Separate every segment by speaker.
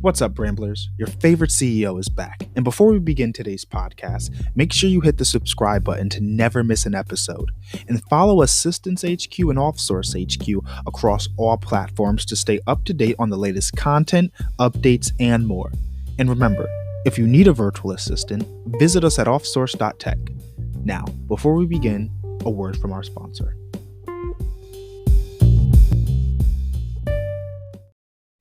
Speaker 1: What's up, Ramblers? Your favorite CEO is back. And before we begin today's podcast, make sure you hit the subscribe button to never miss an episode. And follow Assistance HQ and Offsource HQ across all platforms to stay up to date on the latest content, updates, and more. And remember, if you need a virtual assistant, visit us at offsource.tech. Now, before we begin, a word from our sponsor.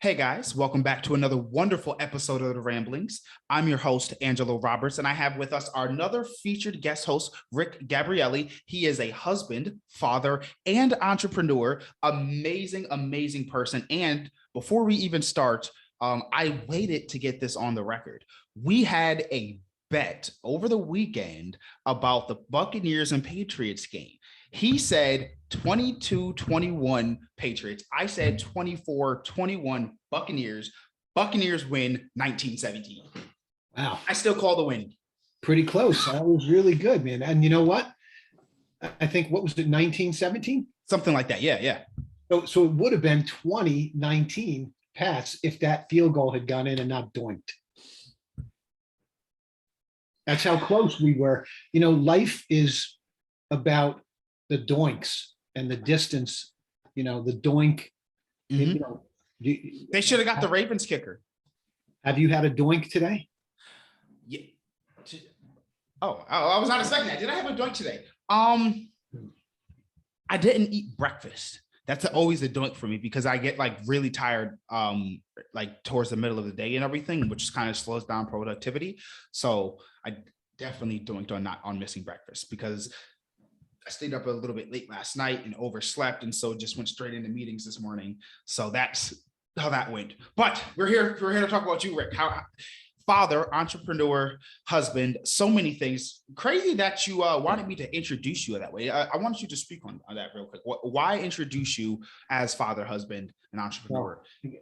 Speaker 1: Hey guys, welcome back to another wonderful episode of The Ramblings. I'm your host, Angelo Roberts, and I have with us our another featured guest host, Rick Gabrielly. He is a husband, father, and entrepreneur. Amazing, amazing person. And before we even start, I waited to get this on the record. We had a bet over the weekend about the Buccaneers and Patriots game. He said 22-21 Patriots. I said 24-21 Buccaneers. Buccaneers win 19-17.
Speaker 2: Wow.
Speaker 1: I still call the win.
Speaker 2: Pretty close. That was really good, man. And you know what? I think, what was it, 19-17?
Speaker 1: Something like that. Yeah.
Speaker 2: So it would have been 20-19 Pats if that field goal had gone in and not doinked. That's how close we were. You know, life is about the doinks and the distance, the doink.
Speaker 1: They should have got the Ravens kicker.
Speaker 2: Have you had a doink today?
Speaker 1: Yeah. Oh, I was not expecting that. Did I have a doink today? I didn't eat breakfast. That's always a doink for me because I get like really tired like towards the middle of the day and everything, which kind of slows down productivity. So I definitely doinked on missing breakfast because I stayed up a little bit late last night and overslept, and so just went straight into meetings this morning. So that's how that went. But we're here to talk about you, Rick. Father, entrepreneur, husband, so many things. Crazy that you wanted me to introduce you that way. I want you to speak on that real quick. Why introduce you as father, husband, and entrepreneur?
Speaker 2: Well,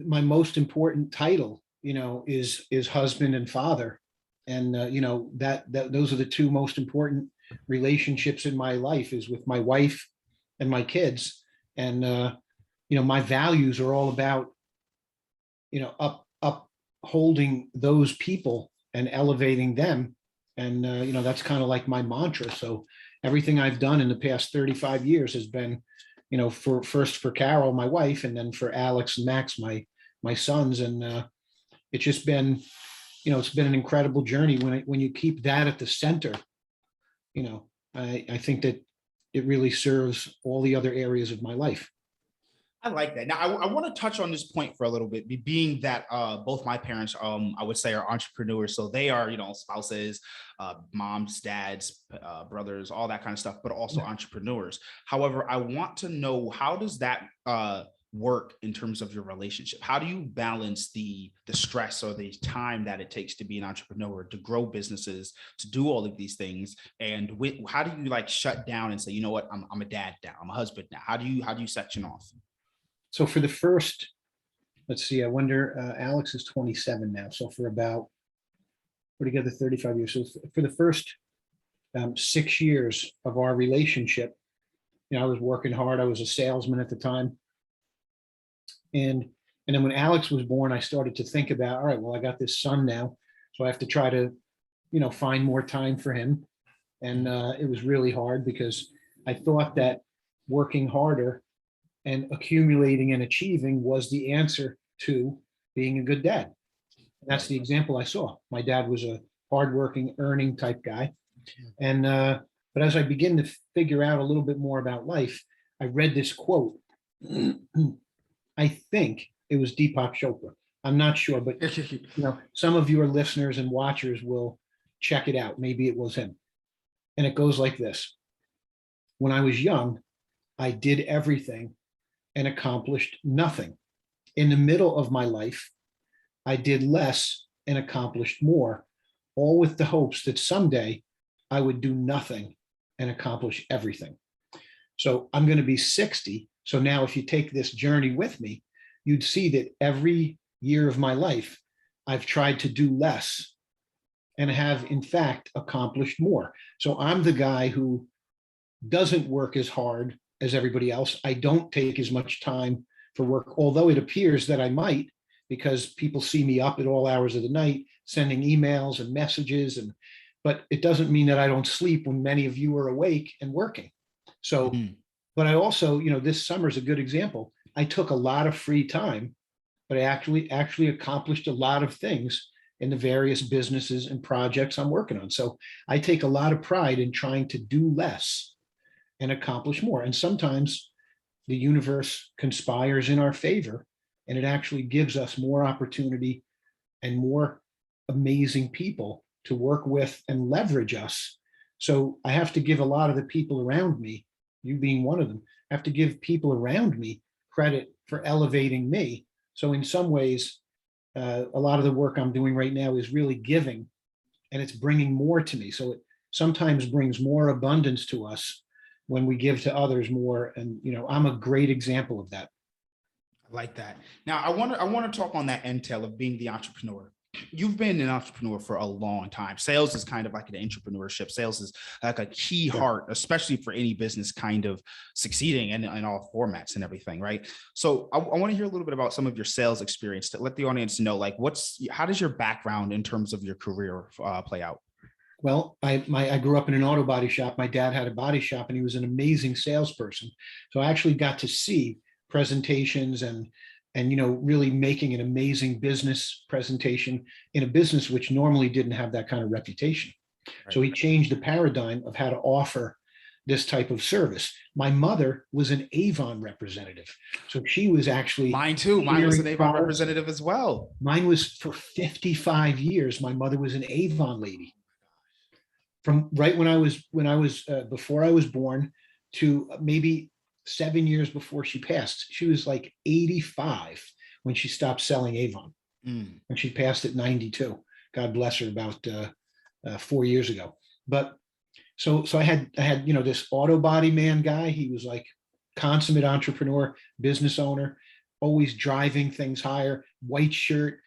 Speaker 2: my most important title, is husband and father, and that those are the two most important relationships in my life, is with my wife and my kids. And my values are all about upholding those people and elevating them. And that's kind of like my mantra. So everything I've done in the past 35 years has been for Carol, my wife, and then for Alex and Max, my sons. And it's just been it's been an incredible journey when you keep that at the center. I think that it really serves all the other areas of my life.
Speaker 1: I like that. Now, I want to touch on this point for a little bit, being that both my parents, I would say, are entrepreneurs. So they are, spouses, moms, dads, brothers, all that kind of stuff, but also entrepreneurs. However, I want to know, how does that work in terms of your relationship? How do you balance the stress or the time that it takes to be an entrepreneur, to grow businesses, to do all of these things? And how do you shut down and say, you know what, I'm a dad now, I'm a husband now? How do you section off?
Speaker 2: So for the first, let's see, I wonder, Alex is 27 now. So for about, we're together 35 years. So for the first 6 years of our relationship, I was working hard. I was a salesman at the time. And then when Alex was born, I started to think about, all right, well, I got this son now, so I have to try to, find more time for him. And it was really hard because I thought that working harder and accumulating and achieving was the answer to being a good dad. And that's the example I saw. My dad was a hardworking, earning type guy. And but as I begin to figure out a little bit more about life, I read this quote. I think it was Deepak Chopra. I'm not sure, but some of your listeners and watchers will check it out. Maybe it was him. And it goes like this: when I was young, I did everything and accomplished nothing. In the middle of my life, I did less and accomplished more, all with the hopes that someday I would do nothing and accomplish everything. So I'm going to be 60. So now if you take this journey with me, you'd see that every year of my life, I've tried to do less and have, in fact, accomplished more. So I'm the guy who doesn't work as hard as everybody else. I don't take as much time for work, although it appears that I might, because people see me up at all hours of the night, sending emails and messages. But it doesn't mean that I don't sleep when many of you are awake and working. So,
Speaker 1: Mhm.
Speaker 2: but I also, this summer is a good example. I took a lot of free time, but I actually accomplished a lot of things in the various businesses and projects I'm working on. So I take a lot of pride in trying to do less and accomplish more. And sometimes the universe conspires in our favor, and it actually gives us more opportunity and more amazing people to work with and leverage us. So I have to give a lot of the people around me, you being one of them, I have to give people around me credit for elevating me. So in some ways, a lot of the work I'm doing right now is really giving, and it's bringing more to me. So it sometimes brings more abundance to us when we give to others more. And, I'm a great example of that.
Speaker 1: I like that. Now, I want to talk on that entail of being the entrepreneur. You've been an entrepreneur for a long time. Sales is kind of like an entrepreneurship. Sales is like a key heart, especially for any business kind of succeeding in all formats and everything, right? So I want to hear a little bit about some of your sales experience to let the audience know, like, how does your background in terms of your career play out?
Speaker 2: Well, I grew up in an auto body shop. My dad had a body shop, and he was an amazing salesperson. So I actually got to see presentations and really making an amazing business presentation in a business which normally didn't have that kind of reputation.
Speaker 1: Right.
Speaker 2: So he changed the paradigm of how to offer this type of service. My mother was an Avon representative, so she was actually
Speaker 1: Mine too. Mine was an Avon
Speaker 2: products.
Speaker 1: representative as well.
Speaker 2: Mine was for 55 years. My mother was an Avon lady from right when I was before I was born to maybe 7 years before she passed. She was like 85 when she stopped selling Avon,
Speaker 1: Mm.
Speaker 2: and she passed at 92. God bless her, about 4 years ago. But so I had this auto body man guy. He was like consummate entrepreneur, business owner, always driving things higher. White shirt,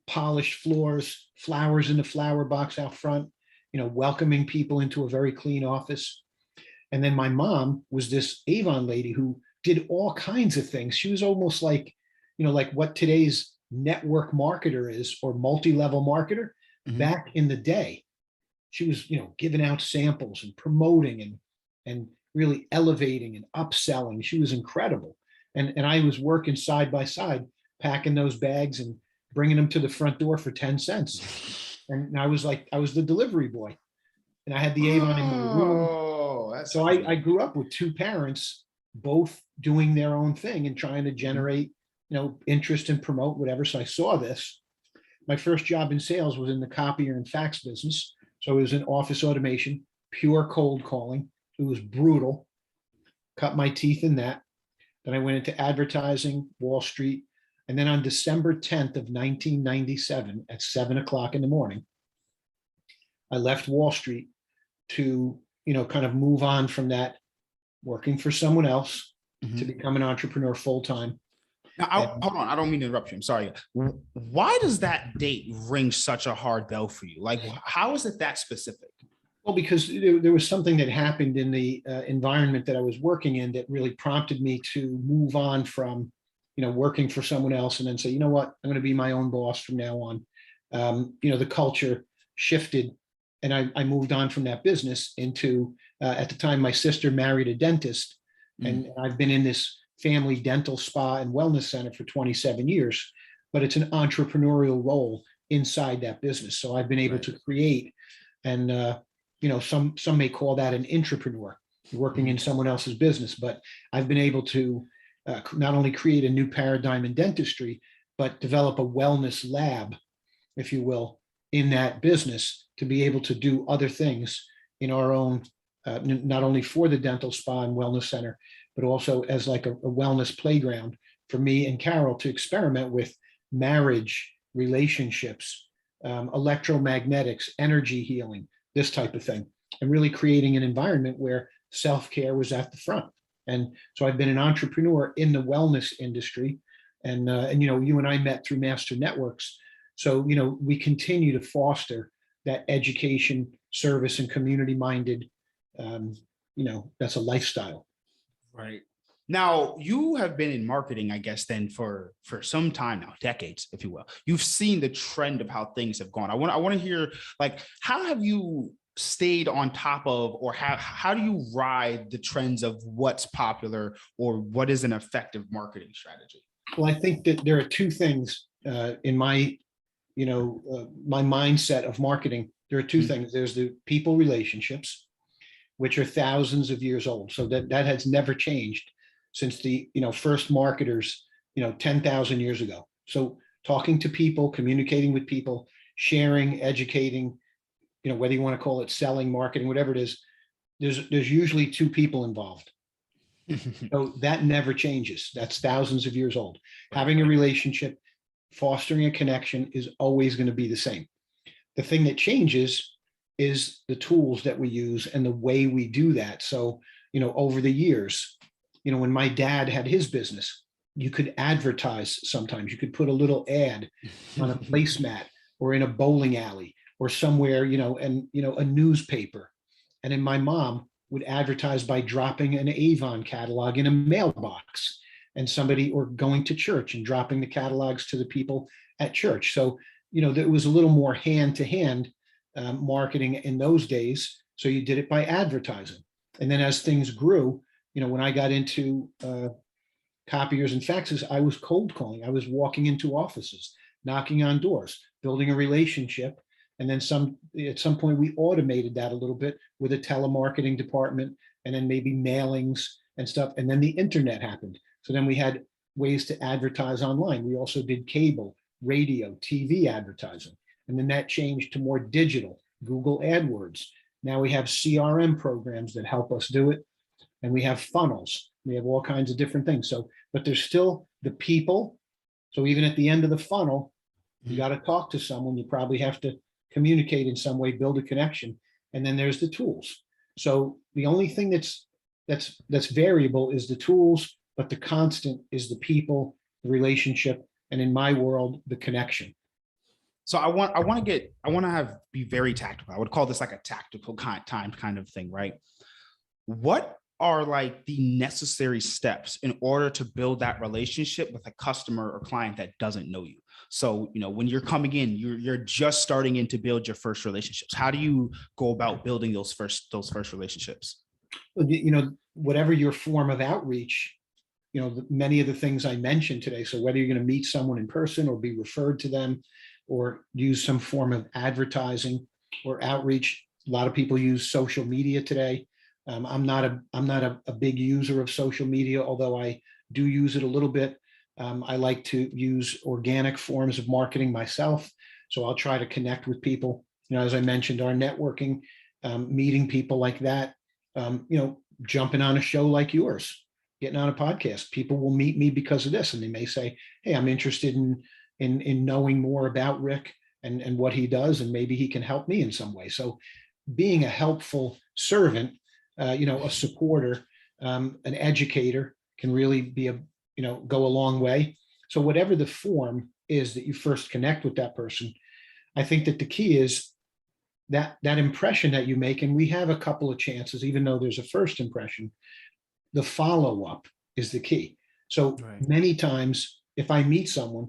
Speaker 2: polished floors, flowers in the flower box out front. Welcoming people into a very clean office. And then my mom was this Avon lady who did all kinds of things. She was almost like, like what today's network marketer is, or multi-level marketer.
Speaker 1: Mhm.
Speaker 2: Back in the day, she was, giving out samples and promoting and really elevating and upselling. She was incredible. And I was working side by side, packing those bags and bringing them to the front door for 10 cents. And I was the delivery boy, and I had the Avon in my room.
Speaker 1: Oh, that's
Speaker 2: So I grew up with two parents, both doing their own thing and trying to generate, interest and promote whatever. So I saw this. My first job in sales was in the copier and fax business. So it was in office automation, pure cold calling. It was brutal. Cut my teeth in that. Then I went into advertising, Wall Street. And then on December 10th of 1997 at 7 o'clock in the morning, I left Wall Street to, kind of move on from that, working for someone else, to
Speaker 1: Mhm.
Speaker 2: become an entrepreneur full time.
Speaker 1: Now, hold on. I don't mean to interrupt you. I'm sorry. Why does that date ring such a hard bell for you? Like, how is it that specific?
Speaker 2: Well, because there was something that happened in the environment that I was working in that really prompted me to move on from, working for someone else, and then say, you know what, I'm going to be my own boss from now on. The culture shifted, and I moved on from that business into, at the time, my sister married a dentist, and I've been in this family dental spa and wellness center for 27 years, but it's an entrepreneurial role inside that business. So I've been able to create, and some may call that an intrapreneur, working in someone else's business, but I've been able to not only create a new paradigm in dentistry, but develop a wellness lab, if you will, in that business, to be able to do other things in our own, not only for the dental spa and wellness center, but also as like a wellness playground for me and Carol to experiment with marriage, relationships, electromagnetics, energy healing, this type of thing, and really creating an environment where self-care was at the front. And so I've been an entrepreneur in the wellness industry, and you and I met through Master Networks. So we continue to foster that education, service, and community-minded. That's a lifestyle.
Speaker 1: Right. Now, you have been in marketing, I guess, then for some time now, decades, if you will. You've seen the trend of how things have gone. I want to hear, like, how have you stayed on top of, or how do you ride the trends of what's popular or what is an effective marketing strategy?
Speaker 2: Well, I think that there are two things in my, my mindset of marketing. There are two
Speaker 1: Mhm.
Speaker 2: things. There's the people relationships, which are thousands of years old. So that has never changed since the, first marketers, 10,000 years ago. So talking to people, communicating with people, sharing, educating, whether you want to call it selling, marketing, whatever it is, there's usually two people involved. So that never changes. That's thousands of years old.
Speaker 1: Right,
Speaker 2: Having a
Speaker 1: right.
Speaker 2: relationship, fostering a connection is always going to be the same. The thing that changes is the tools that we use and the way we do that. So, over the years, when my dad had his business, you could advertise sometimes. You could put a little ad on a placemat or in a bowling alley or somewhere, and, a newspaper. And then my mom would advertise by dropping an Avon catalog in a mailbox and somebody, or going to church and dropping the catalogs to the people at church. So, there was a little more hand to hand marketing in those days. So you did it by advertising. And then as things grew, when I got into copiers and faxes, I was cold calling. I was walking into offices, knocking on doors, building a relationship. And then at some point we automated that a little bit with a telemarketing department and then maybe mailings and stuff. And then the internet happened. So then we had ways to advertise online. We also did cable, radio, TV advertising. And then that changed to more digital, Google AdWords. Now we have CRM programs that help us do it. And we have funnels. We have all kinds of different things. So, but there's still the people. So even at the end of the funnel, you got to talk to someone. You probably have to communicate in some way, build a connection. And then there's the tools. So the only thing that's variable is the tools, but the constant is the people, the relationship, and in my world, the connection.
Speaker 1: So I want to be very tactical. I would call this like a tactical kind of thing, right? What are like the necessary steps in order to build that relationship with a customer or client that doesn't know you? So, when you're coming in, you're just starting in to build your first relationships. How do you go about building those first relationships?
Speaker 2: Whatever your form of outreach, many of the things I mentioned today. So whether you're going to meet someone in person or be referred to them or use some form of advertising or outreach, a lot of people use social media today. I'm not a big user of social media, although I do use it a little bit. I like to use organic forms of marketing myself. So I'll try to connect with people. As I mentioned, our networking, meeting people like that, jumping on a show like yours, getting on a podcast. People will meet me because of this. And they may say, hey, I'm interested in knowing more about Rick and what he does, and maybe he can help me in some way. So being a helpful servant, a supporter, an educator can really be go a long way. So whatever the form is that you first connect with that person, I think that the key is that impression that you make, and we have a couple of chances, even though there's a first impression, the follow-up is the key. So
Speaker 1: Right.
Speaker 2: many times if I meet someone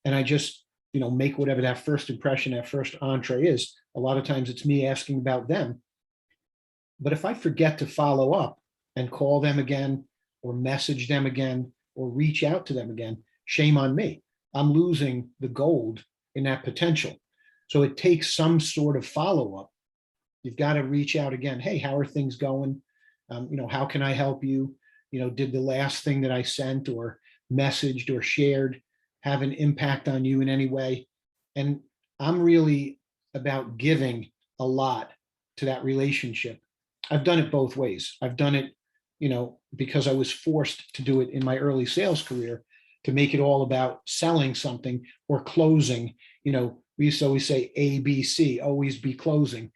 Speaker 2: and I just, make whatever that first impression, that first entree is, a lot of times it's me asking about them. But if I forget to follow up and call them again or message them again or reach out to them again, shame on me. I'm losing the gold in that potential. So it takes some sort of follow up. You've got to reach out again. Hey, how are things going? How can I help you? Did the last thing that I sent or messaged or shared have an impact on you in any way? And I'm really about giving a lot to that relationship. I've done it both ways. I've done it, because I was forced to do it in my early sales career, to make it all about selling something or closing. We used to always say ABC, always be closing.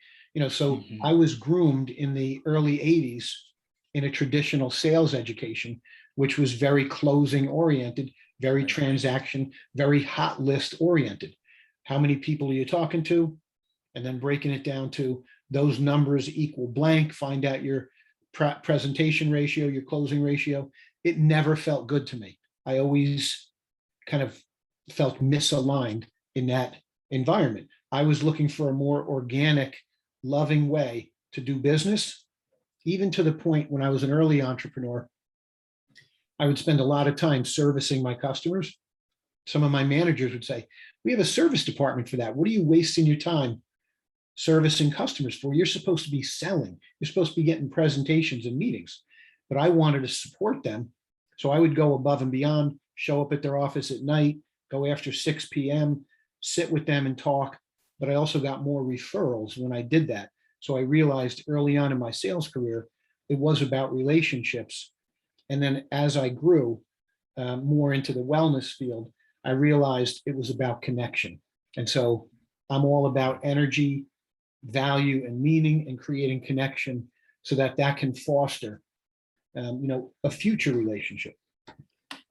Speaker 2: So I was groomed in the early 80s in a traditional sales education, which was very closing oriented, very
Speaker 1: Right.
Speaker 2: transaction, very hot list oriented. How many people are you talking to? And then breaking it down to those numbers equal blank, find out your presentation ratio, your closing ratio, it never felt good to me. I always kind of felt misaligned in that environment. I was looking for a more organic, loving way to do business, even to the point when I was an early entrepreneur, I would spend a lot of time servicing my customers. Some of my managers would say, we have a service department for that. What are you wasting your time servicing customers for? You're supposed to be selling. You're supposed to be getting presentations and meetings. But I wanted to support them. So I would go above and beyond, show up at their office at night, go after 6 p.m., sit with them and talk. But I also got more referrals when I did that. So I realized early on in my sales career, it was about relationships. And then as I grew more into the wellness field, I realized it was about connection. And so I'm all about energy, value, and meaning, and creating connection so that that can foster, a future relationship.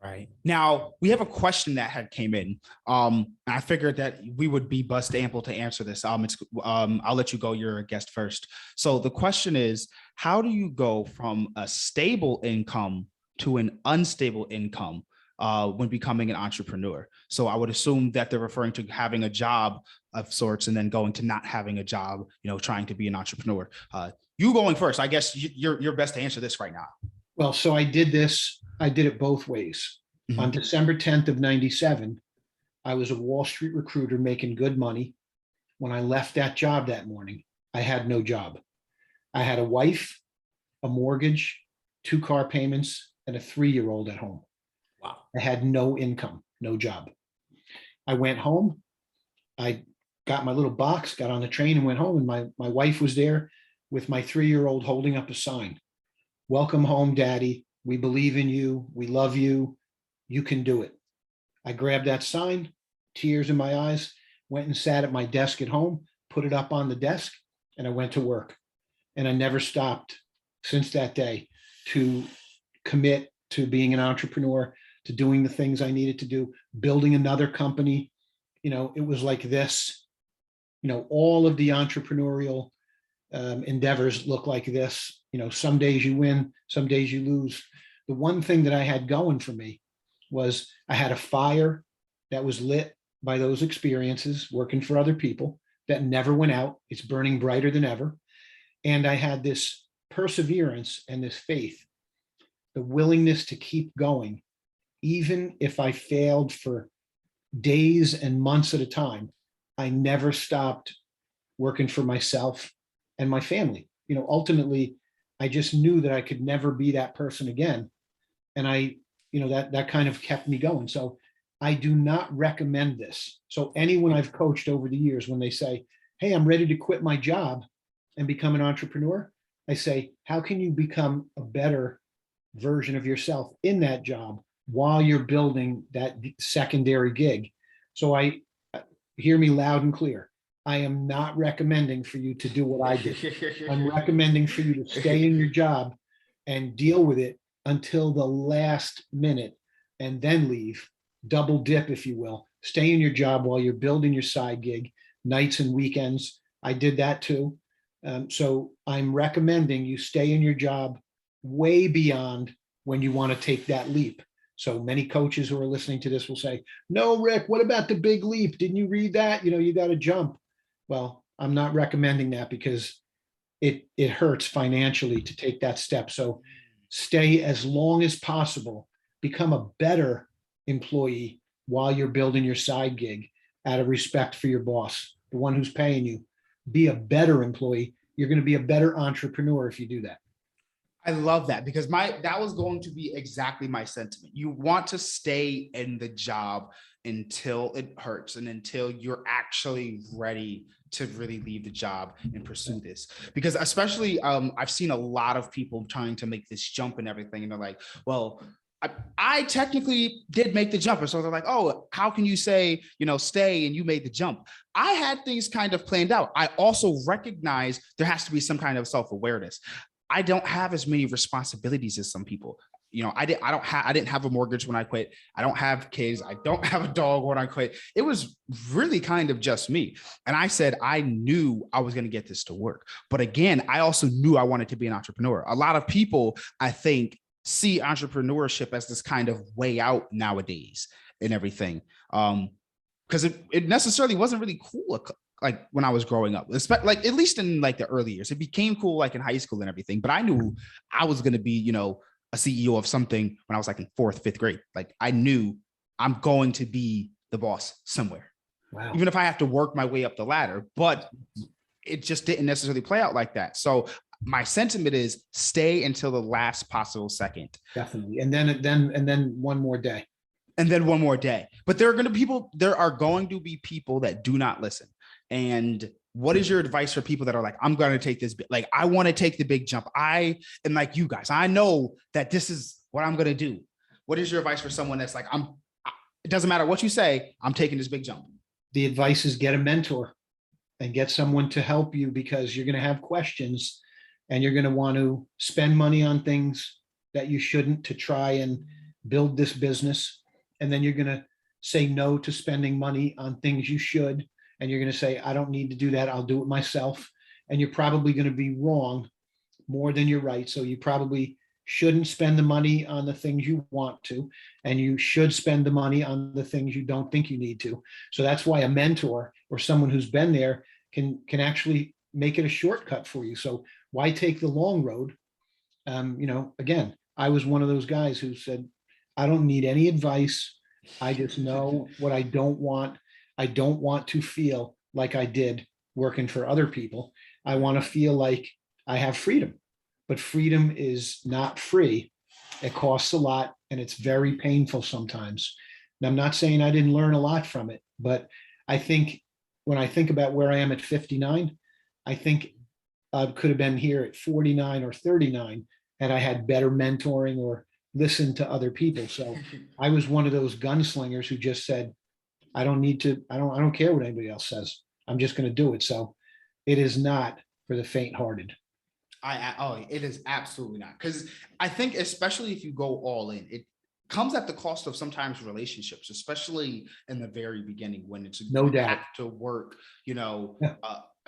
Speaker 1: Right. Now, we have a question that had came in. I figured that we would be bust ample to answer this. I'll let you go. You're a guest first. So the question is, how do you go from a stable income to an unstable income when becoming an entrepreneur? So I would assume that they're referring to having a job of sorts and then going to not having a job, trying to be an entrepreneur. You going first. I guess you're best to answer this right now.
Speaker 2: Well, so I did it both ways. Mm-hmm. On December 10th of 97, I was a Wall Street recruiter making good money. When I left that job that morning, I had no job. I had a wife, a mortgage, 2 car payments, and a 3-year-old at home.
Speaker 1: Wow.
Speaker 2: I had no income, no job. I went home. I got my little box, got on the train and went home. And my wife was there with my 3-year-old holding up a sign. Welcome home, Daddy. We believe in you. We love you. You can do it. I grabbed that sign, tears in my eyes, went and sat at my desk at home, put it up on the desk, and I went to work. And I never stopped since that day to commit to being an entrepreneur, to doing the things I needed to do, building another company. It was like this. All of the entrepreneurial endeavors look like this. Some days you win, some days you lose. The one thing that I had going for me was I had a fire that was lit by those experiences working for other people that never went out. It's burning brighter than ever. And I had this perseverance and this faith, the willingness to keep going, even if I failed for days and months at a time. I never stopped working for myself and my family. Ultimately, I just knew that I could never be that person again. And that kind of kept me going. So I do not recommend this. So anyone I've coached over the years, when they say, hey, I'm ready to quit my job and become an entrepreneur, I say, how can you become a better version of yourself in that job while you're building that secondary gig? So I hear me loud and clear. I am not recommending for you to do what I did. I'm recommending for you to stay in your job and deal with it until the last minute and then leave. Double dip, if you will. Stay in your job while you're building your side gig, nights and weekends. I did that too. So I'm recommending you stay in your job way beyond when you want to take that leap. So many coaches who are listening to this will say, no, Rick, what about the big leap? Didn't you read that? You got to jump. Well, I'm not recommending that because it hurts financially to take that step. So stay as long as possible, become a better employee while you're building your side gig out of respect for your boss, the one who's paying you. Be a better employee. You're going to be a better entrepreneur if you do that.
Speaker 1: I love that because that was going to be exactly my sentiment. You want to stay in the job until it hurts and until you're actually ready to really leave the job and pursue this. Because especially I've seen a lot of people trying to make this jump and everything. And they're like, well, I technically did make the jump. And so they're like, oh, how can you say, stay and you made the jump? I had things kind of planned out. I also recognize there has to be some kind of self-awareness. I don't have as many responsibilities as some people. I didn't have a mortgage when I quit. I don't have kids. I don't have a dog when I quit. It was really kind of just me. And I said, I knew I was going to get this to work. But again, I also knew I wanted to be an entrepreneur. A lot of people, I think, see entrepreneurship as this kind of way out nowadays and everything. Because it necessarily wasn't really cool like when I was growing up, like at least in like the early years. It became cool like in high school and everything. But I knew I was going to be, you know, a CEO of something when I was like in 4th, 5th grade. Like I knew I'm going to be the boss somewhere.
Speaker 2: Wow.
Speaker 1: Even if I have to work my way up the ladder, but it just didn't necessarily play out like that. So my sentiment is stay until the last possible second.
Speaker 2: Definitely. And then one more day.
Speaker 1: And then one more day. But there are going to be people that do not listen. And what is your advice for people that are like, I'm going to take this, like, I want to take the big jump. I am like you guys. I know that this is what I'm going to do. What is your advice for someone that's like, it doesn't matter what you say, I'm taking this big jump?
Speaker 2: The advice is get a mentor and get someone to help you, because you're going to have questions and you're going to want to spend money on things that you shouldn't to try and build this business. And then you're going to say no to spending money on things you should. And you're going to say, I don't need to do that. I'll do it myself. And you're probably going to be wrong more than you're right. So you probably shouldn't spend the money on the things you want to, and you should spend the money on the things you don't think you need to. So that's why a mentor or someone who's been there can actually make it a shortcut for you. So why take the long road? Again, I was one of those guys who said, I don't need any advice. I just know what I don't want. I don't want to feel like I did working for other people. I want to feel like I have freedom, but freedom is not free. It costs a lot and it's very painful sometimes. And I'm not saying I didn't learn a lot from it, but I think when I think about where I am at 59, I think I could have been here at 49 or 39 had I had better mentoring or listened to other people. So I was one of those gunslingers who just said, I don't care what anybody else says. I'm just going to do it. So it is not for the faint-hearted.
Speaker 1: It is absolutely not. Because I think, especially if you go all in, it comes at the cost of sometimes relationships, especially in the very beginning when it's
Speaker 2: No doubt.
Speaker 1: have to work,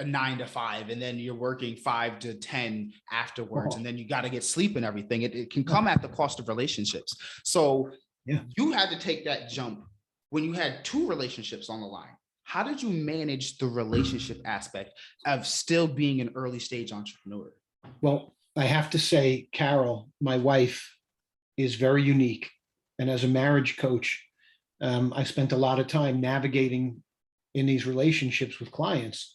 Speaker 1: a 9 to 5, and then you're working 5 to 10 afterwards, and then you got to get sleep and everything. It can come at the cost of relationships. So you had to take that jump when you had 2 relationships on the line. How did you manage the relationship aspect of still being an early stage entrepreneur?
Speaker 2: Well, I have to say, Carol, my wife, is very unique. And as a marriage coach, I spent a lot of time navigating in these relationships with clients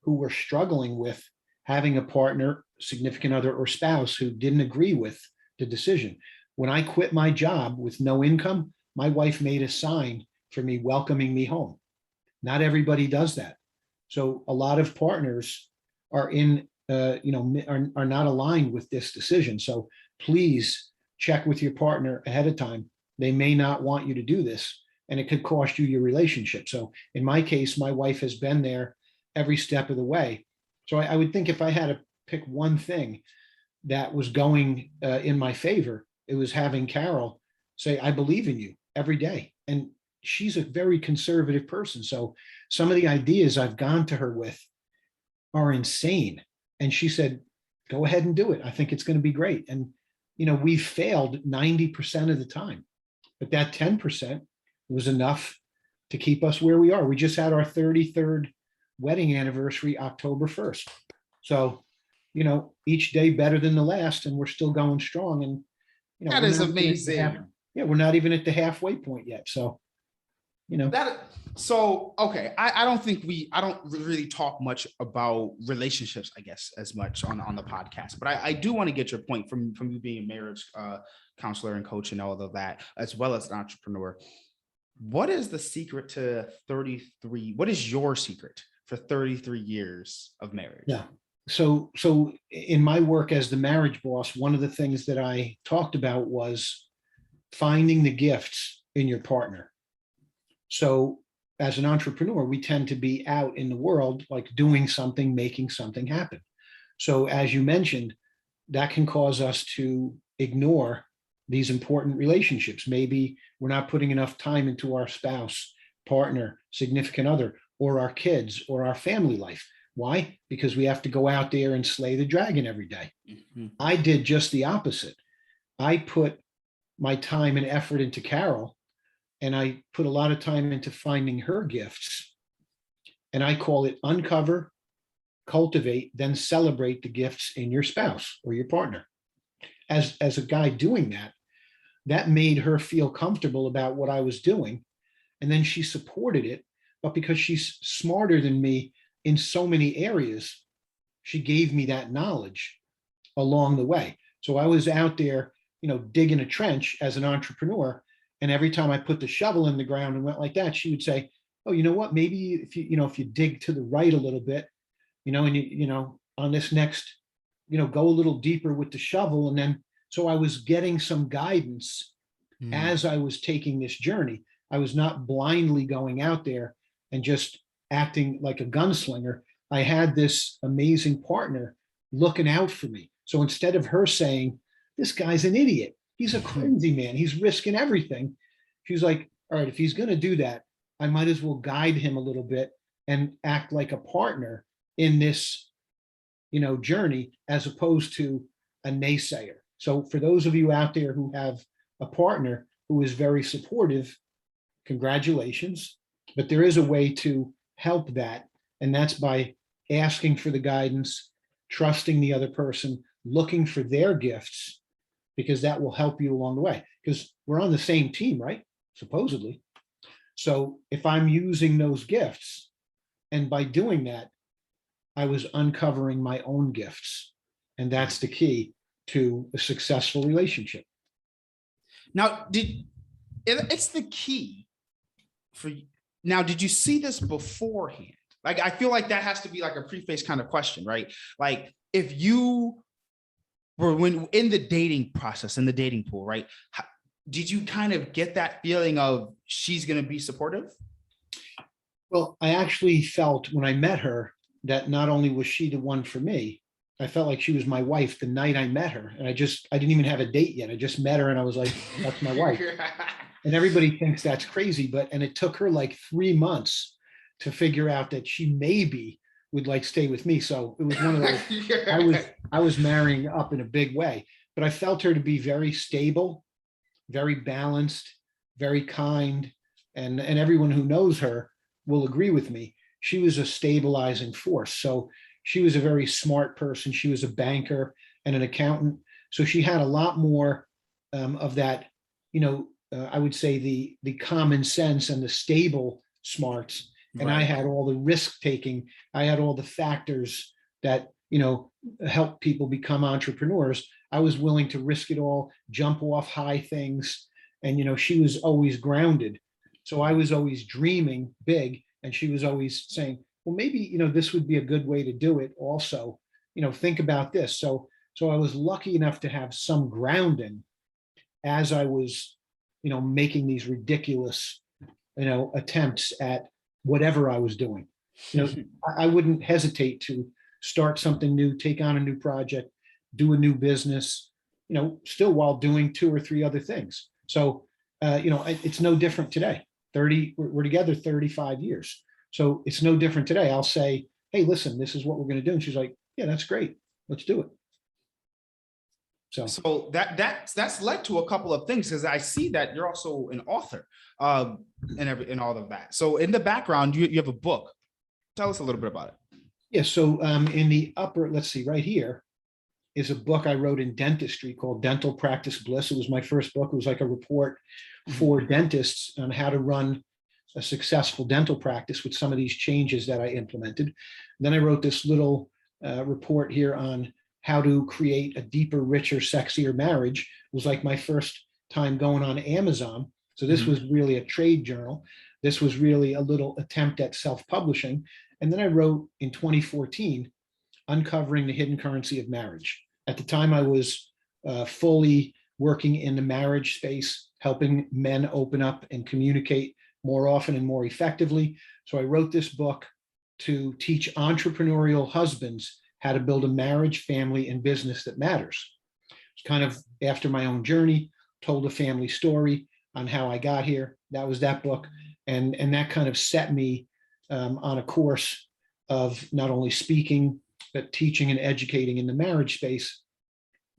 Speaker 2: who were struggling with having a partner, significant other, or spouse who didn't agree with the decision. When I quit my job with no income, my wife made a sign for me welcoming me home. Not everybody does that. So a lot of partners are are not aligned with this decision. So please check with your partner ahead of time. They may not want you to do this, and it could cost you your relationship. So in my case, my wife has been there every step of the way. So I would think if I had to pick one thing that was going in my favor, it was having Carol say, I believe in you every day. And she's a very conservative person. So some of the ideas I've gone to her with are insane. And she said, go ahead and do it. I think it's going to be great. And, we've failed 90% of the time, but that 10% was enough to keep us where we are. We just had our 33rd wedding anniversary, October 1st. So, each day better than the last, and we're still going strong. And,
Speaker 1: that is amazing.
Speaker 2: We're not even at the halfway point yet. So,
Speaker 1: okay. I don't really talk much about relationships, I guess, as much on the podcast, but I do want to get your point from you being a marriage counselor and coach and all of that, as well as an entrepreneur. What is the secret to 33? What is your secret for 33 years of marriage?
Speaker 2: Yeah. So in my work as the marriage boss, one of the things that I talked about was finding the gifts in your partner. So as an entrepreneur, we tend to be out in the world, like doing something, making something happen. So as you mentioned, that can cause us to ignore these important relationships. Maybe we're not putting enough time into our spouse, partner, significant other, or our kids, or our family life. Why? Because we have to go out there and slay the dragon every day. Mm-hmm. I did just the opposite. I put my time and effort into Carol, and I put a lot of time into finding her gifts. And I call it uncover, cultivate, then celebrate the gifts in your spouse or your partner. As a guy doing that, that made her feel comfortable about what I was doing. And then she supported it. But because she's smarter than me in so many areas, she gave me that knowledge along the way. So I was out there, digging a trench as an entrepreneur. And every time I put the shovel in the ground and went like that, she would say, oh, you know what, maybe if you dig to the right a little bit, and on this next, go a little deeper with the shovel. And then, so I was getting some guidance as I was taking this journey. I was not blindly going out there and just acting like a gunslinger. I had this amazing partner looking out for me. So instead of her saying, this guy's an idiot, he's a crazy man, he's risking everything, she's like, all right, if he's going to do that, I might as well guide him a little bit and act like a partner in this, journey, as opposed to a naysayer. So for those of you out there who have a partner who is very supportive, congratulations. But there is a way to help that, and that's by asking for the guidance, trusting the other person, looking for their gifts, because that will help you along the way. Because we're on the same team, right? Supposedly. So if I'm using those gifts, and by doing that, I was uncovering my own gifts. And that's the key to a successful relationship.
Speaker 1: Now, it's the key for you. Now, did you see this beforehand? Like, I feel like that has to be like a preface kind of question, right? Like, if you were in the dating process, in the dating pool, right? Did you kind of get that feeling of she's going to be supportive?
Speaker 2: Well, I actually felt when I met her that not only was she the one for me, I felt like she was my wife the night I met her. And I didn't even have a date yet. I just met her and I was like, that's my wife. And everybody thinks that's crazy, and it took her like 3 months to figure out that she maybe would like stay with me. So it was one of those, I was marrying up in a big way, but I felt her to be very stable, very balanced, very kind. And everyone who knows her will agree with me. She was a stabilizing force. So she was a very smart person. She was a banker and an accountant. So she had a lot more of that, I would say the common sense and the stable smarts. And I had all the risk taking. I had all the factors that, help people become entrepreneurs. I was willing to risk it all, jump off high things. And, she was always grounded. So I was always dreaming big. And she was always saying, well, maybe, this would be a good way to do it also. Think about this. So I was lucky enough to have some grounding as I was, making these ridiculous, attempts at whatever I was doing. I wouldn't hesitate to start something new, take on a new project, do a new business, still while doing 2 or 3 other things. So, it's no different today. We're together 35 years. So it's no different today. I'll say, hey, listen, this is what we're going to do. And she's like, yeah, that's great. Let's do it.
Speaker 1: So that's led to a couple of things, because I see that you're also an author and all of that. So in the background, you have a book. Tell us a little bit about it.
Speaker 2: Yeah. So in the upper, let's see, right here is a book I wrote in dentistry called Dental Practice Bliss. It was my first book. It was like a report for dentists on how to run a successful dental practice with some of these changes that I implemented. Then I wrote this little report here on how to create a deeper, richer, sexier marriage. It was like my first time going on Amazon. So this was really a trade journal. This was really a little attempt at self-publishing. And then I wrote in 2014, Uncovering the Hidden Currency of Marriage. At the time, I was fully working in the marriage space, helping men open up and communicate more often and more effectively. So I wrote this book to teach entrepreneurial husbands how to build a marriage, family, and business that matters. It's kind of after my own journey, told a family story on how I got here. That was that book. And that kind of set me on a course of not only speaking, but teaching and educating in the marriage space,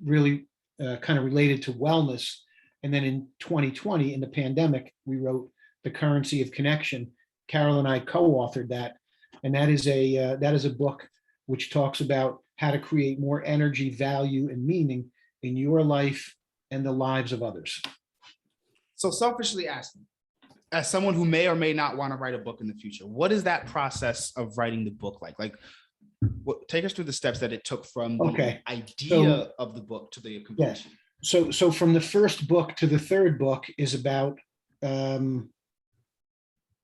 Speaker 2: really kind of related to wellness. And then in 2020, in the pandemic, we wrote The Currency of Connection. Carol and I co-authored that. And that is a book which talks about how to create more energy, value, and meaning in your life and the lives of others.
Speaker 1: So selfishly asking, as someone who may or may not want to write a book in the future, what is that process of writing the book like? Like, take us through the steps that it took from the idea of the book to the completion.
Speaker 2: Yeah. So from the first book to the third book is about 11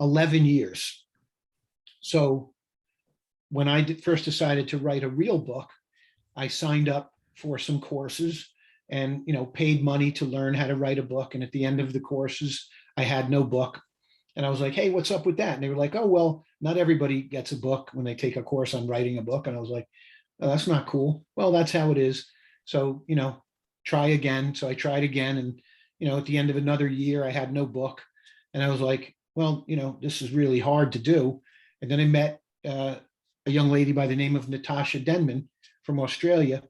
Speaker 2: years. So when I first decided to write a real book, I signed up for some courses and, paid money to learn how to write a book. And at the end of the courses, I had no book. And I was like, hey, what's up with that? And they were like, oh, well, not everybody gets a book when they take a course on writing a book. And I was like, oh, that's not cool. Well, that's how it is. So, try again. So I tried again. And, at the end of another year, I had no book. And I was like, well, this is really hard to do. And then I met a young lady by the name of Natasha Denman from Australia,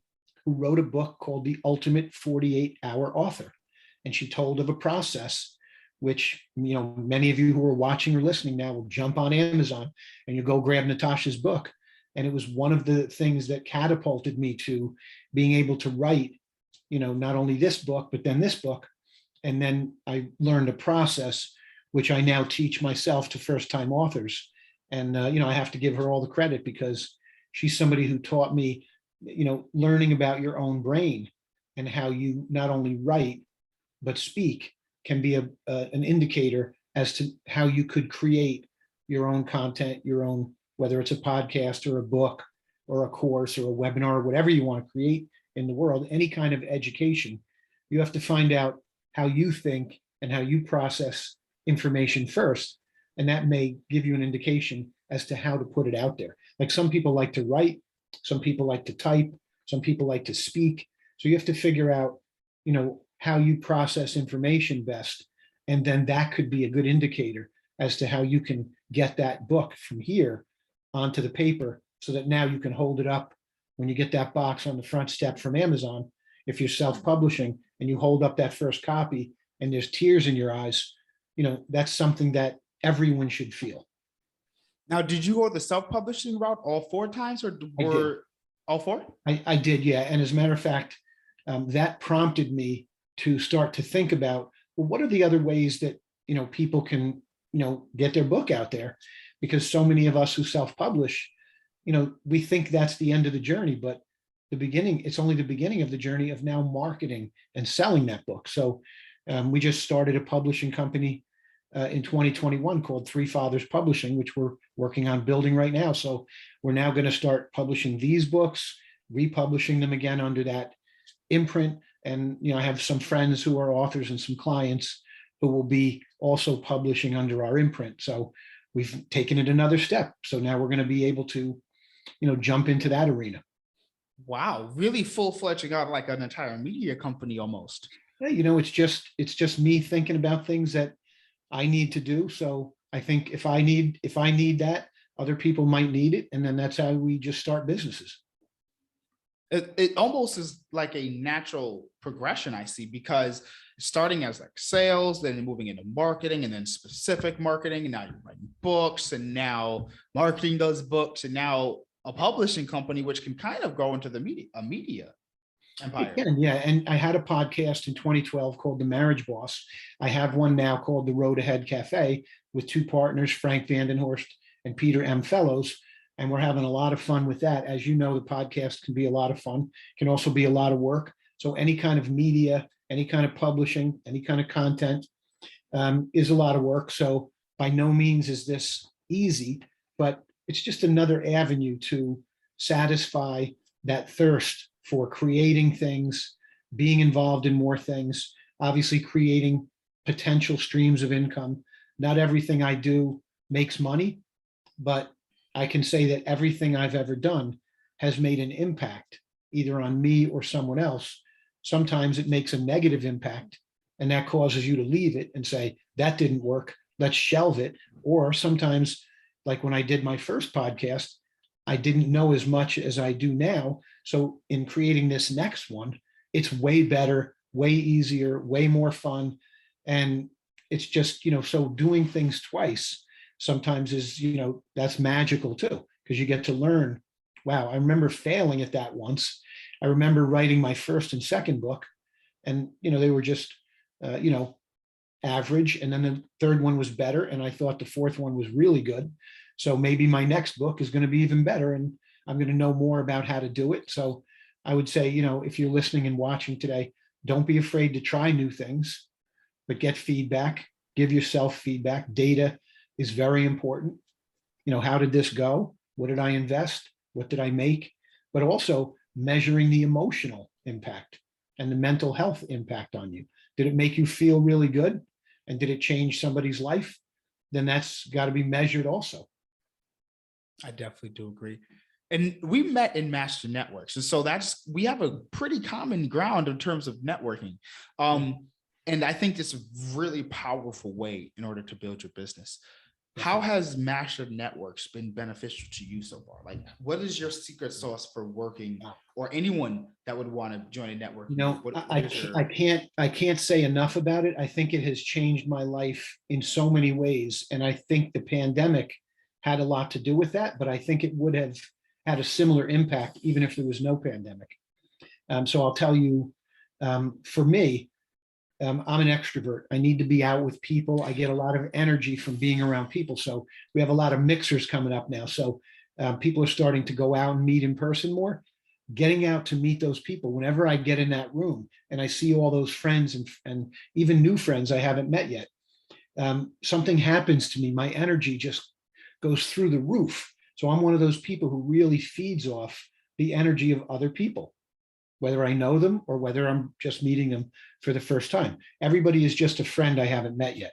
Speaker 2: who wrote a book called The Ultimate 48-Hour Author. And she told of a process which, many of you who are watching or listening now will jump on Amazon and you go grab Natasha's book. And it was one of the things that catapulted me to being able to write, not only this book, but then this book. And then I learned a process which I now teach myself to first-time authors. And, I have to give her all the credit because she's somebody who taught me, learning about your own brain and how you not only write, but speak can be an indicator as to how you could create your own content, your own, whether it's a podcast or a book or a course or a webinar, or whatever you want to create in the world, any kind of education. You have to find out how you think and how you process information first. And that may give you an indication as to how to put it out there. Like some people like to write, some people like to type, some people like to speak. So you have to figure out, how you process information best. And then that could be a good indicator as to how you can get that book from here onto the paper so that now you can hold it up when you get that box on the front step from Amazon. If you're self-publishing and you hold up that first copy and there's tears in your eyes, that's something that everyone should feel.
Speaker 1: Now, did you go the self-publishing route all 4 times or were all 4?
Speaker 2: I did, yeah. And as a matter of fact, that prompted me to start to think about, well, what are the other ways that, people can, get their book out there? Because so many of us who self-publish, we think that's the end of the journey, but it's only the beginning of the journey of now marketing and selling that book. So we just started a publishing company in 2021 called Three Fathers Publishing, which we're working on building right now. So we're now going to start publishing these books, republishing them again under that imprint. And, I have some friends who are authors and some clients who will be also publishing under our imprint. So we've taken it another step. So now we're going to be able to, jump into that arena.
Speaker 1: Wow. Really full-fledged out like an entire media company almost.
Speaker 2: Yeah, it's just me thinking about things that I need to do. So I think if I need that, other people might need it. And then that's how we just start businesses.
Speaker 1: It almost is like a natural progression I see, because starting as like sales, then moving into marketing and then specific marketing. And now you're writing books and now marketing those books and now a publishing company, which can kind of go into the media empire.
Speaker 2: Yeah. And I had a podcast in 2012 called The Marriage Boss. I have one now called The Road Ahead Cafe with 2 partners, Frank Vandenhorst and Peter M. Fellows. And we're having a lot of fun with that. As you know, the podcast can be a lot of fun, can also be a lot of work. So any kind of media, any kind of publishing, any kind of content is a lot of work. So by no means is this easy, but it's just another avenue to satisfy that thirst for creating things, being involved in more things, obviously creating potential streams of income. Not everything I do makes money, but I can say that everything I've ever done has made an impact either on me or someone else. Sometimes it makes a negative impact and that causes you to leave it and say, that didn't work, let's shelve it. Or sometimes, like when I did my first podcast, I didn't know as much as I do now. So in creating this next one, it's way better, way easier, way more fun. And it's just, so doing things twice sometimes is, that's magical too, because you get to learn. Wow, I remember failing at that once. I remember writing my first and second book, and they were just average, and then the third one was better, and I thought the fourth one was really good. So maybe my next book is going to be even better, and I'm going to know more about how to do it. So I would say, if you're listening and watching today, don't be afraid to try new things, but get feedback, give yourself feedback. Data is very important. How did this go? What did I invest? What did I make? But also measuring the emotional impact and the mental health impact on you. Did it make you feel really good? And did it change somebody's life? Then that's got to be measured also.
Speaker 1: I definitely do agree. And we met in Master Networks. And so we have a pretty common ground in terms of networking. And I think it's a really powerful way in order to build your business. How has Master Networks been beneficial to you so far? Like, what is your secret sauce for working, or anyone that would want to join a network?
Speaker 2: I can't say enough about it. I think it has changed my life in so many ways. And I think the pandemic had a lot to do with that, but I think it would have had a similar impact even if there was no pandemic. So I'll tell you, for me, I'm an extrovert. I need to be out with people. I get a lot of energy from being around people. So we have a lot of mixers coming up now. So people are starting to go out and meet in person more. Getting out to meet those people, whenever I get in that room and I see all those friends and even new friends I haven't met yet, something happens to me. My energy just goes through the roof. So I'm one of those people who really feeds off the energy of other people, whether I know them or whether I'm just meeting them for the first time. Everybody is just a friend I haven't met yet.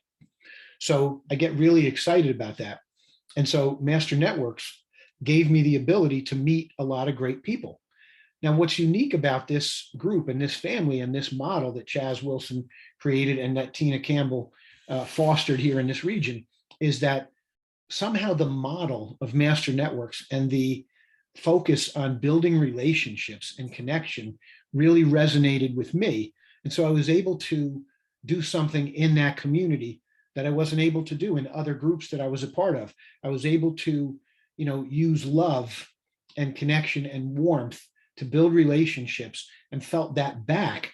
Speaker 2: So I get really excited about that. And so Master Networks gave me the ability to meet a lot of great people. Now, what's unique about this group and this family and this model that Chaz Wilson created and that Tina Campbell fostered here in this region is that somehow the model of Master Networks and the focus on building relationships and connection really resonated with me. And so I was able to do something in that community that I wasn't able to do in other groups that I was a part of. I was able to, use love and connection and warmth to build relationships, and felt that back.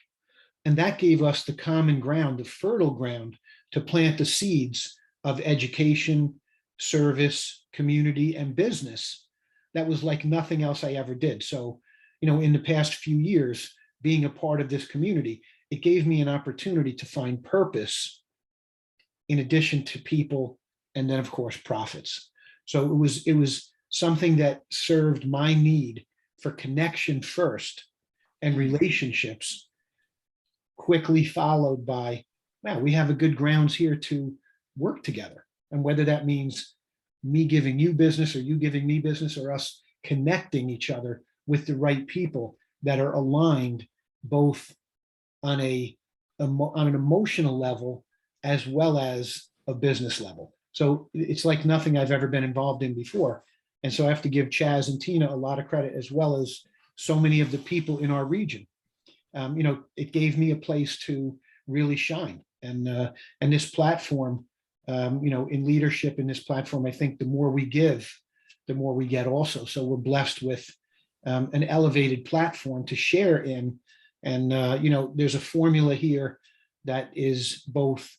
Speaker 2: And that gave us the common ground, the fertile ground to plant the seeds of education, service, community, and business. That was like nothing else I ever did. So, in the past few years, being a part of this community, it gave me an opportunity to find purpose in addition to people, and then of course profits. So it was something that served my need for connection first and relationships, quickly followed by, wow, we have a good grounds here to work together. And whether that means me giving you business or you giving me business, or us connecting each other with the right people that are aligned both on an emotional level as well as a business level. So it's like nothing I've ever been involved in before. And so I have to give Chaz and Tina a lot of credit, as well as so many of the people in our region. It gave me a place to really shine. And this platform, in leadership in this platform, I think the more we give, the more we get also. So we're blessed with an elevated platform to share in. And, there's a formula here that is both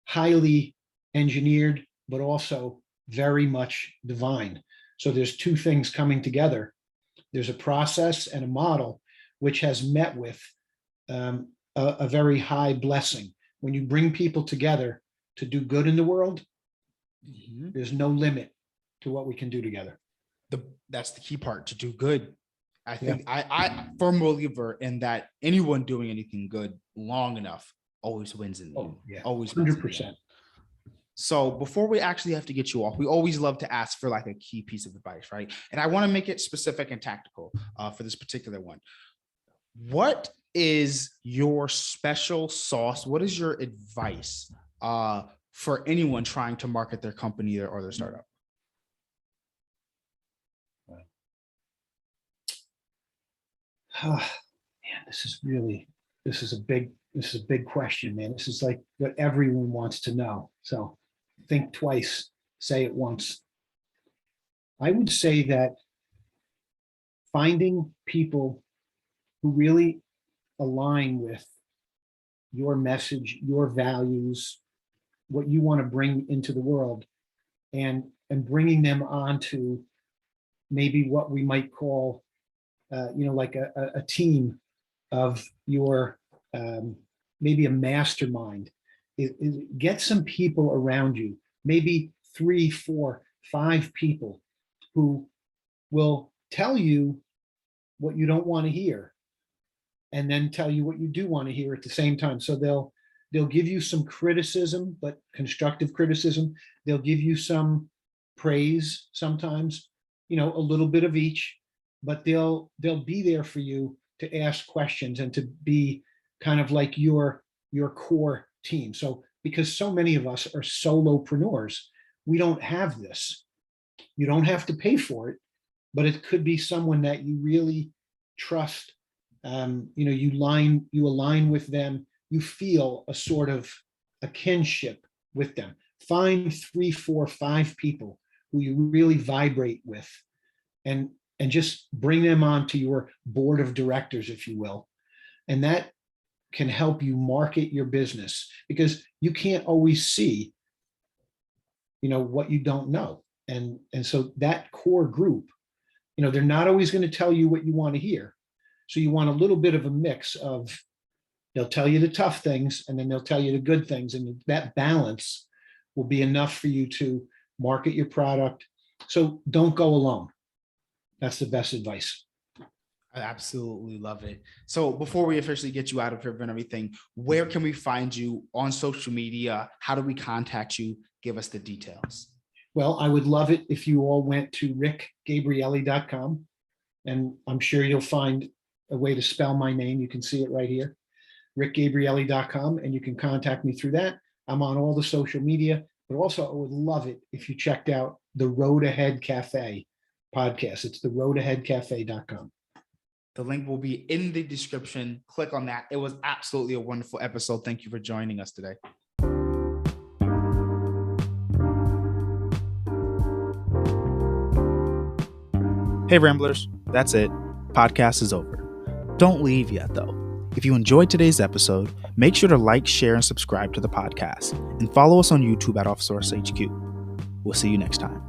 Speaker 2: highly engineered, but also very much divine. So there's two things coming together. There's a process and a model which has met with a very high blessing. When you bring people together to do good in the world, there's no limit to what we can do together.
Speaker 1: That's the key part, to do good. I think I firm believer in that anyone doing anything good long enough always wins in the end. Always
Speaker 2: 100%.
Speaker 1: So before we actually have to get you off, we always love to ask for like a key piece of advice, right? And I want to make it specific and tactical for this particular one. What is your special sauce? What is your advice for anyone trying to market their company or their startup?
Speaker 2: Man, this is a big question, man. This is like what everyone wants to know. So think twice, say it once. I would say that finding people who really align with your message, your values, what you want to bring into the world, and bringing them onto maybe what we might call, like a team of your, maybe a mastermind. Get some people around you, maybe 3, 4, 5 people who will tell you what you don't want to hear, and then tell you what you do want to hear at the same time. So they'll give you some criticism, but constructive criticism. They'll give you some praise sometimes, a little bit of each, but they'll be there for you to ask questions and to be kind of like your core team. So because so many of us are solopreneurs, we don't have this. You don't have to pay for it, but it could be someone that you really trust. You align with them. You feel a sort of a kinship with them. Find 3, 4, 5 people who you really vibrate with, and just bring them onto your board of directors, if you will. And that can help you market your business, because you can't always see, what you don't know. And so that core group, they're not always going to tell you what you want to hear. So you want a little bit of a mix of, they'll tell you the tough things and then they'll tell you the good things. And that balance will be enough for you to market your product. So don't go alone. That's the best advice.
Speaker 1: I absolutely love it. So before we officially get you out of here and everything, where can we find you on social media? How do we contact you? Give us the details.
Speaker 2: Well, I would love it if you all went to rickgabrielly.com, and I'm sure you'll find a way to spell my name. You can see it right here, rickgabrielly.com, and you can contact me through that. I'm on all the social media, but also I would love it if you checked out the Road Ahead Cafe podcast. It's the roadaheadcafe.com.
Speaker 1: The link will be in the description. Click on that. It was absolutely a wonderful episode. Thank you for joining us today. Hey, Ramblers, that's it. Podcast is over. Don't leave yet, though. If you enjoyed today's episode, make sure to like, share, and subscribe to the podcast, and follow us on YouTube at OffSource HQ. We'll see you next time.